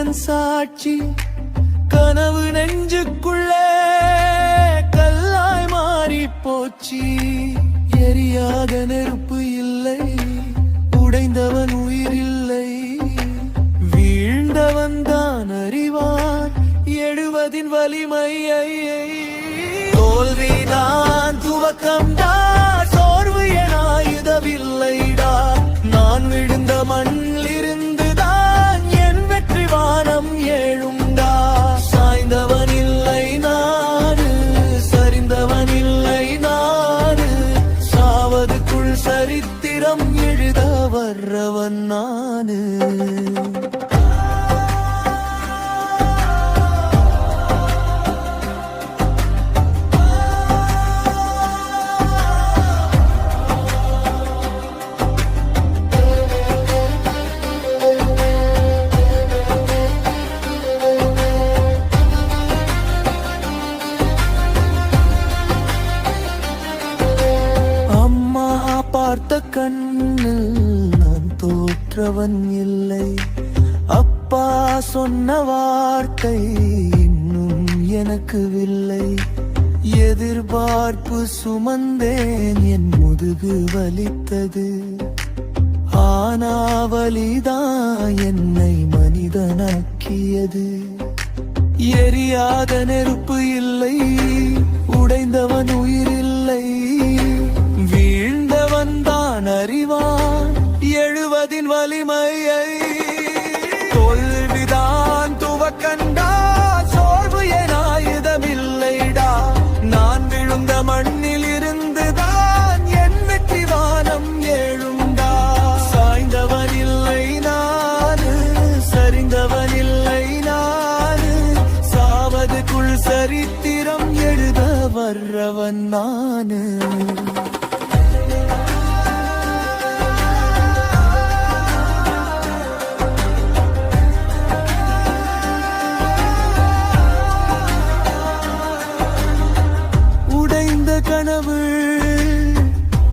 என் சாட்சி கனவு நெஞ்சுக்குள்ளே கல்லாய் மாறி போச்சு எரியாத நெருப்பு இல்லை உடைந்தவன் உயிர் இல்லை வீழ்ந்தவன் தான் அறிவான் எழுவதின் வலிமையை தோல்விதான் துவக்கம்டா சோர்வு என ஆயுதவில்லைடா நான் விழுந்த மண்ணிலிருந்துதான் என் வெற்றி வானம் ஏழும்டா சாய்ந்தவன் இல்லை நானு சரிந்தவன் இல்லை நானு சாவதுக்குள் சரித்திரம் எழுத வர்றவன் நானு பார்த்த கண்ணில் நான் தோற்றவன் இல்லை அப்பா சொன்ன வார்த்தை இன்னும் எனக்கு இல்லை எதிர்பார்ப்பு சுமந்தேன் என் முதுகு வலித்தது ஆனா வலிதான் என்னை மனிதனாக்கியது எரியாத நெருப்பு இல்லை உடைந்தவன் உயிர் இல்லை